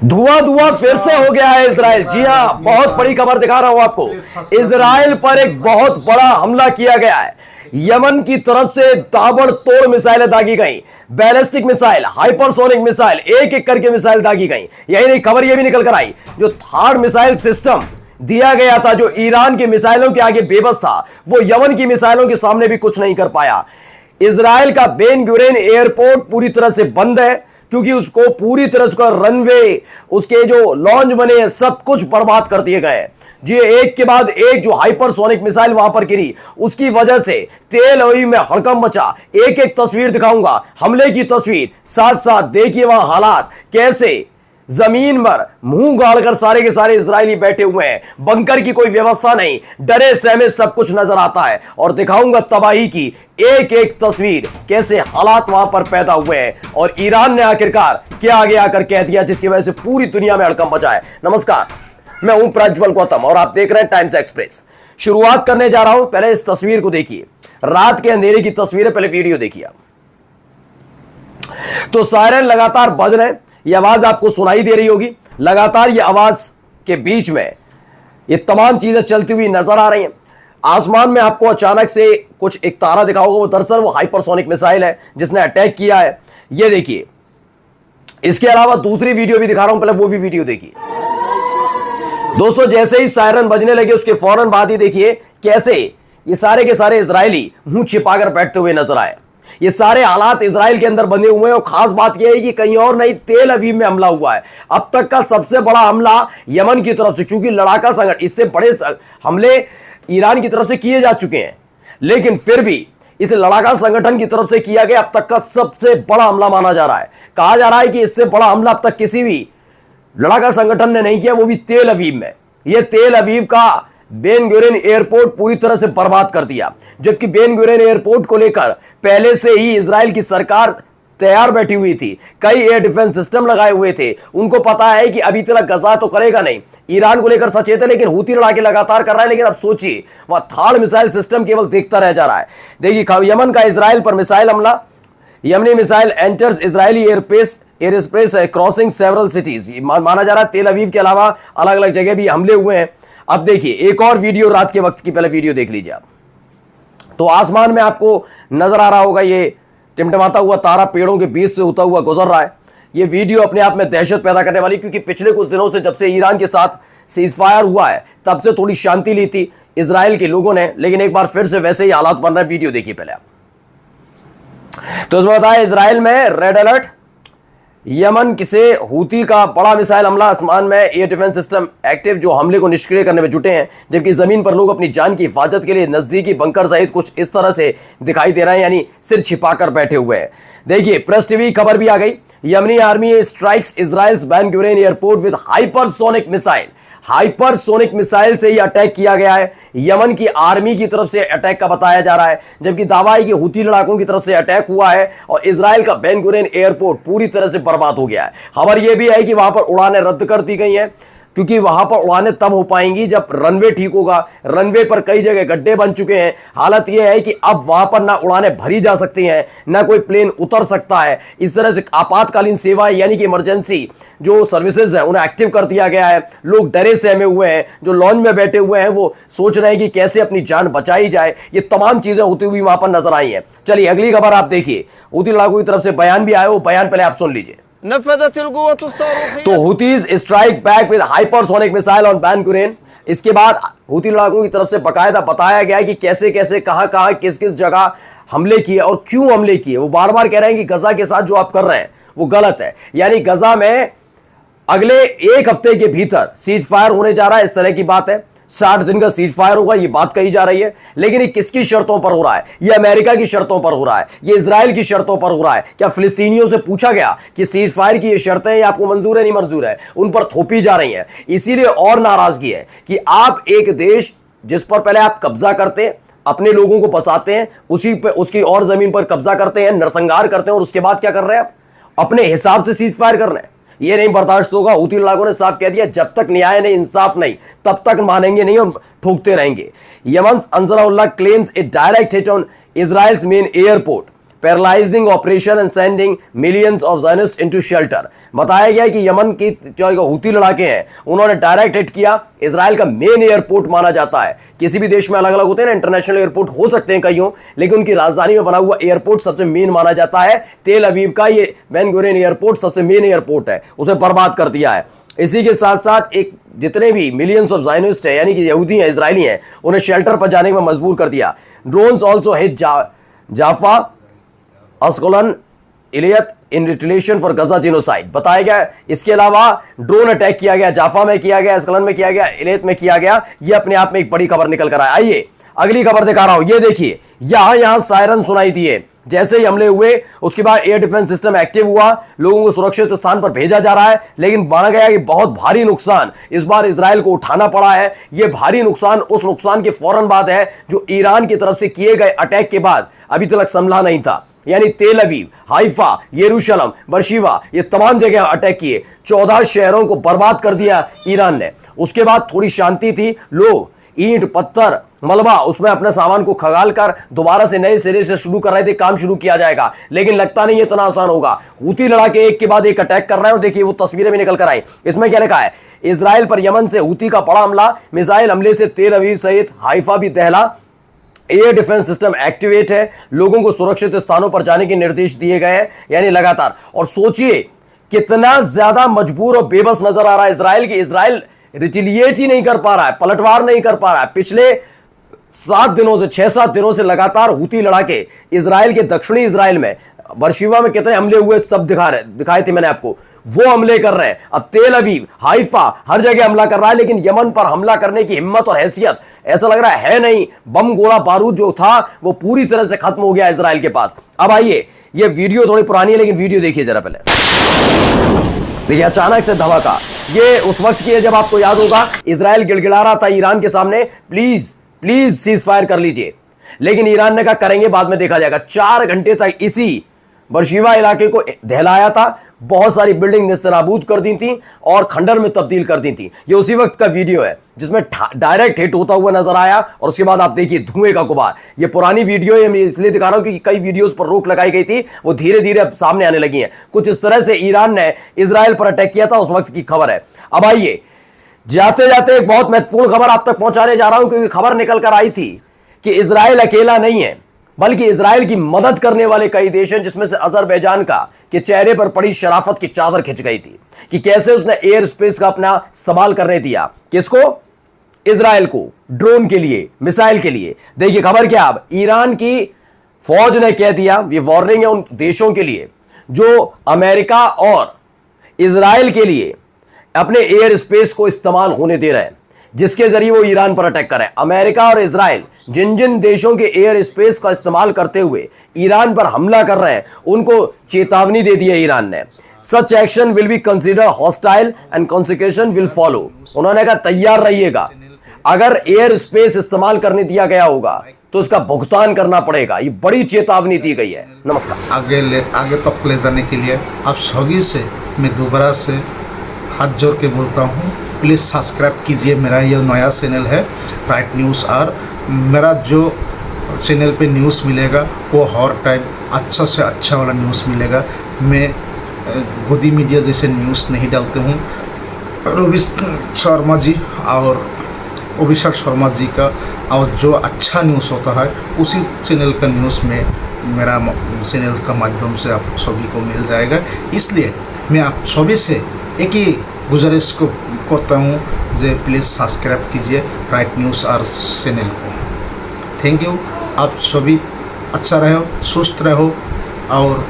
धुआं धुआं फिर से हो गया है इजराइल। जी हां, बहुत बड़ी खबर दिखा रहा हूं आपको। इजराइल पर एक बहुत बड़ा हमला किया गया है। यमन की तरफ से ताबड़तोड़ मिसाइलें दागी गई, बैलिस्टिक मिसाइल, हाइपरसोनिक मिसाइल, एक एक करके मिसाइल दागी गई। यही नहीं, खबर यह भी निकल कर आई जो थर्ड मिसाइल सिस्टम दिया गया था, जो ईरान की मिसाइलों के आगे बेबस था, वो यमन की मिसाइलों के सामने भी कुछ नहीं कर पाया। इजराइल का बेन गुरेन एयरपोर्ट पूरी तरह से बंद है, क्योंकि उसको पूरी तरह से रनवे, उसके जो लॉन्च बने हैं, सब कुछ बर्बाद कर दिए गए। जी, एक के बाद एक जो हाइपरसोनिक मिसाइल वहां पर गिरी, उसकी वजह से तेल अवीव में हड़कंप मचा। एक एक तस्वीर दिखाऊंगा, हमले की तस्वीर, साथ साथ देखिए वहां हालात कैसे जमीन पर मुंह गाड़कर सारे के सारे इजरायली बैठे हुए हैं। बंकर की कोई व्यवस्था नहीं, डरे सहमे सब कुछ नजर आता है। और दिखाऊंगा तबाही की एक एक तस्वीर, कैसे हालात वहां पर पैदा हुए हैं और ईरान ने आखिरकार क्या आगे आकर कह दिया, जिसकी वजह से पूरी दुनिया में हड़कंप मचा है। नमस्कार, मैं हूं प्रज्वल गौतम और आप देख रहे हैं टाइम्स एक्सप्रेस। शुरुआत करने जा रहा हूं, पहले इस तस्वीर को देखिए, रात के अंधेरे की तस्वीर है, पहले वीडियो देखिए। तो सायरन लगातार बज रहे हैं, यह आवाज आपको सुनाई दे रही होगी। लगातार यह आवाज के बीच में ये तमाम चीजें चलती हुई नजर आ रही हैं। आसमान में आपको अचानक से कुछ एक तारा दिखा होगा, वो दरअसल वो हाइपरसोनिक मिसाइल है जिसने अटैक किया है। ये देखिए, इसके अलावा दूसरी वीडियो भी दिखा रहा हूं, पहले वो भी वीडियो देखिए। दोस्तों, जैसे ही सायरन बजने लगे उसके फौरन बाद ही देखिए कैसे ये सारे के सारे इजरायली मुंह छिपाकर बैठते हुए नजर आए। ये सारे हालात इजराइल के अंदर बंधे हुए हैं और खास बात यह है कि कहीं और नहीं, तेल अवीव में हमला हुआ है। अब तक का सबसे बड़ा हमला यमन की तरफ से, क्योंकि लड़ाका संगठन, इससे बड़े हमले ईरान की तरफ से किए जा चुके हैं, लेकिन फिर भी इस लड़ाका संगठन की तरफ से किया गया अब तक का सबसे बड़ा हमला माना जा रहा है। कहा जा रहा है कि इससे बड़ा हमला अब तक किसी भी लड़ाका संगठन ने नहीं किया, वो भी तेल अवीव में। यह तेल अवीव का बेन गुरेन एयरपोर्ट पूरी तरह से बर्बाद कर दिया, जबकि बेन गुरेन एयरपोर्ट को लेकर पहले से ही इजराइल की सरकार तैयार बैठी हुई थी। कई एयर डिफेंस सिस्टम लगाए हुए थे। उनको पता है कि अभी तक गजा तो करेगा नहीं, ईरान को लेकर सचेत है, लेकिन हूती लड़ाके लगातार कर रहा है। लेकिन अब सोचिए, वहां थर्ड मिसाइल सिस्टम केवल देखता रह जा रहा है। देखिए, यमन का इजराइल पर मिसाइल हमला, Yemeni missile enters Israeli air space crossing several cities. माना जा रहा है तेल अवीव के अलावा अलग अलग जगह भी हमले हुए हैं। अब देखिए एक और वीडियो, रात के वक्त की पहले वीडियो देख लीजिए आप। तो आसमान में आपको नजर आ रहा होगा ये टिमटिमाता हुआ तारा पेड़ों के बीच से होता हुआ गुजर रहा है। ये वीडियो अपने आप में दहशत पैदा करने वाली, क्योंकि पिछले कुछ दिनों से जब से ईरान के साथ सीजफायर हुआ है, तब से थोड़ी शांति ली थी इजराइल के लोगों ने, लेकिन एक बार फिर से वैसे ही हालात बन रहे हैं। वीडियो देखिए पहले आप। तो इसमें बताया इजराइल में रेड अलर्ट, यमन से हूती का बड़ा मिसाइल हमला, आसमान में एयर डिफेंस सिस्टम एक्टिव, जो हमले को निष्क्रिय करने में जुटे हैं, जबकि जमीन पर लोग अपनी जान की हिफाजत के लिए नजदीकी बंकर सहित कुछ इस तरह से दिखाई दे रहे हैं, यानी सिर छिपाकर बैठे हुए हैं। देखिए, प्रेस टीवी खबर भी आ गई, Yemeni army strikes Israel's Ben Gurion airport with hypersonic missile. Hypersonic missile से ही अटैक किया गया है। यमन की आर्मी की तरफ से अटैक का बताया जा रहा है, जबकि दावा है कि हूती लड़ाकों की तरफ से अटैक हुआ है और इजराइल का बेन गुरेन एयरपोर्ट पूरी तरह से बर्बाद हो गया है। खबर यह भी है कि वहां पर उड़ानें रद्द कर दी गई हैं, क्योंकि वहां पर उड़ानें तब हो पाएंगी जब रनवे ठीक होगा। रनवे पर कई जगह गड्ढे बन चुके हैं। हालत यह है कि अब वहां पर ना उड़ानें भरी जा सकती हैं, ना कोई प्लेन उतर सकता है। इस तरह से आपातकालीन सेवाएं, यानी कि इमरजेंसी जो सर्विसेज है, उन्हें एक्टिव कर दिया गया है। लोग डरे सहमे हुए हैं, जो लॉन्च में बैठे हुए हैं वो सोच रहे हैं कि कैसे अपनी जान बचाई जाए। ये तमाम चीजें होती हुई वहां पर नजर आई हैं। चलिए अगली खबर आप देखिए, हूती लड़ाकों की तरफ से बयान भी आया, वो बयान पहले आप सुन लीजिए। तो Houthis strike back with hypersonic missile on Ben Gurion. इसके बाद हूती लड़ाकों की तरफ से बकायदा बताया गया है कि कैसे कैसे, कहां कहां, किस किस जगह हमले किए और क्यों हमले किए। वो बार बार कह रहे हैं कि गजा के साथ जो आप कर रहे हैं वो गलत है, यानी गजा में अगले एक हफ्ते के भीतर सीज फायर होने जा रहा है, इस तरह की बात है। 60 दिन का सीज फायर होगा, ये बात कही जा रही है। लेकिन ये किसकी शर्तों पर हो रहा है? ये अमेरिका की शर्तों पर हो रहा है, ये इजराइल की शर्तों पर हो रहा है। क्या फिलिस्तीनियों से पूछा गया कि सीज फायर की ये शर्तें ये आपको मंजूर है, नहीं मंजूर है? उन पर थोपी जा रही है। इसीलिए और नाराजगी है कि आप एक देश जिस पर पहले आप कब्जा करते हैं, अपने लोगों को बसाते हैं, उसी पे उसकी और जमीन पर कब्जा करते हैं, नरसंहार करते हैं, और उसके बाद क्या कर रहे हैं? अपने हिसाब से सीज फायर कर रहे हैं। ये नहीं बर्दाश्त होगा। हूती लड़ाकों ने साफ कह दिया, जब तक न्याय नहीं, इंसाफ नहीं, तब तक मानेंगे नहीं और ठोकते रहेंगे। Yemen Ansarullah claims a direct hit on Israel's main airport. Paralysing operation and sending millions of Zionists into shelter. बताया गया कि यमन की जो हूती लड़ाके हैं उन्होंने डायरेक्ट हिट किया। इजराइल का मेन एयरपोर्ट माना जाता है, किसी भी देश में अलग अलग होते हैं ना, इंटरनेशनल एयरपोर्ट हो सकते हैं कईयों, लेकिन उनकी राजधानी में बना हुआ एयरपोर्ट सबसे मेन माना जाता है। तेल अवीव का ये बेन गुरियन एयरपोर्ट सबसे मेन एयरपोर्ट है, उसे बर्बाद कर दिया है। इसी के साथ साथ एक जितने भी मिलियंस ऑफ ज़ायनिस्ट है यानी कि यहूदी हैं, इजरायली हैं, उन्हें शेल्टर पर जाने में मजबूर कर दिया। Drones also hit Jaffa, Ashkelon, Eilat in retaliation for Gaza genocide. बताया गया इसके अलावा ड्रोन अटैक किया गया, जाफा में किया गया, अस्कलन में किया गया, इलियत में किया गया। यह अपने आप में एक बड़ी खबर निकल कर आया। आइए अगली खबर दिखा रहा हूं, ये देखिए यहां सायरन सुनाई दिए जैसे ही हमले हुए। उसके बाद एयर डिफेंस सिस्टम एक्टिव हुआ, लोगों को सुरक्षित स्थान पर भेजा जा रहा है, लेकिन माना गया कि बहुत भारी नुकसान इस बार इजराइल को उठाना पड़ा है। यह भारी नुकसान उस नुकसान के फौरन बाद है जो ईरान की तरफ से किए गए अटैक के बाद अभी तक संभला नहीं था। यानी तेल अवीव, हाइफा, यरूशलेम, बरशीवा, ये तमाम जगह अटैक किए, 14 शहरों को बर्बाद कर दिया ईरान ने। उसके बाद थोड़ी शांति थी, लोग ईंट पत्थर मलबा उसमें अपने सामान को खगाल कर दोबारा से नए सिरे से शुरू कर रहे थे, काम शुरू किया जाएगा, लेकिन लगता नहीं इतना आसान होगा। हूती लड़ाके एक के बाद एक अटैक कर रहे हैं और देखिए वो तस्वीरें भी निकल कर आई। इसमें क्या लिखा है, इजराइल पर यमन से हूती का बड़ा हमला, मिसाइल हमले से तेल अवीव सहित हाइफा भी दहला, एयर डिफेंस सिस्टम एक्टिवेट है, लोगों को सुरक्षित स्थानों पर जाने के निर्देश दिए गए हैं, यानी लगातार। और सोचिए कितना ज्यादा मजबूर और बेबस नजर आ रहा है इजराइल की। इजराइल रिटिलिएट ही नहीं कर पा रहा है, पलटवार नहीं कर पा रहा है। पिछले 6-7 दिनों से लगातार हूती लड़ाके इजराइल के दक्षिणी इजराइल में बरशीवा में कितने हमले हुए सब दिखाए थे मैंने आपको, वो हमले कर रहे हैं। अब तेल अवीव, हाइफा, हर जगह हमला कर रहा है, लेकिन यमन पर हमला करने की हिम्मत और हैसियत ऐसा लग रहा है नहीं। बम गोला बारूद जो था वो पूरी तरह से खत्म हो गया इजराइल के पास। अब आइए, ये वीडियो थोड़ी पुरानी है लेकिन वीडियो देखिए जरा पहले। देखिए अचानक से धमाका, ये उस वक्त की है जब आपको याद होगा इजराइल गिड़गिड़ा रहा था ईरान के सामने, प्लीज प्लीज सीज फायर कर लीजिए, लेकिन ईरान ने कहा करेंगे बाद में देखा जाएगा। 4 घंटे तक इसी बरशीवा इलाके को दहलाया था, बहुत सारी बिल्डिंग निस्तनाबूद कर दी थी और खंडर में तब्दील कर दी थी। ये उसी वक्त का वीडियो है जिसमें डायरेक्ट हिट होता हुआ नजर आया और उसके बाद आप देखिए धुएं का गुबार। ये पुरानी वीडियो है, मैं इसलिए दिखा रहा हूं क्योंकि कई वीडियोस पर रोक लगाई गई थी, वो धीरे धीरे अब सामने आने लगी हैं। कुछ इस तरह से ईरान ने इजराइल पर अटैक किया था, उस वक्त की खबर है। अब आइए जाते जाते एक बहुत महत्वपूर्ण खबर आप तक पहुंचाने जा रहा हूं, क्योंकि खबर निकल कर आई थी कि इजराइल अकेला नहीं है, बल्कि इजराइल की मदद करने वाले कई देश हैं, जिसमें से अजरबैजान का के चेहरे पर पड़ी शराफत की चादर खिंच गई थी कि कैसे उसने एयर स्पेस का अपना इस्तेमाल करने दिया। किसको? इजराइल को, ड्रोन के लिए, मिसाइल के लिए। देखिए खबर क्या, अब ईरान की फौज ने कह दिया, ये वार्निंग है उन देशों के लिए जो अमेरिका और इजराइल के लिए अपने एयर स्पेस को इस्तेमाल होने दे रहे हैं, जिसके जरिए वो ईरान पर अटैक करें। अमेरिका और इजराइल जिन जिन देशों के एयर स्पेस का इस्तेमाल करते हुए ईरान पर हमला कर रहे हैं, उनको चेतावनी दे दी है ईरान ने। Such action will be consider hostile and consequence will follow. उन्होंने कहा तैयार रहिएगा, अगर एयर स्पेस इस्तेमाल करने दिया गया होगा तो उसका भुगतान करना पड़ेगा। ये बड़ी चेतावनी दी गई है। नमस्कार। आगे तक ले जाने के लिए आप सभी से मैं दोबारा से हाथ जोड़ के बोलता हूँ, प्लीज़ सब्सक्राइब कीजिए। मेरा ये नया चैनल है राइट न्यूज़ आर। मेरा जो चैनल पे न्यूज़ मिलेगा वो हर टाइम अच्छा से अच्छा वाला न्यूज़ मिलेगा। मैं गोदी मीडिया जैसे न्यूज़ नहीं डालते हूँ। अभिषेक शर्मा जी का और जो अच्छा न्यूज़ होता है उसी चैनल का न्यूज़ में मेरा चैनल का माध्यम से आप सभी को मिल जाएगा। इसलिए मैं आप सभी से एक ही गुजारिश को करता हूँ जो प्लीज़ सब्सक्राइब कीजिए राइट न्यूज़ आर चैनल को। Thank you. आप सभी अच्छा रहो, सुस्त रहो और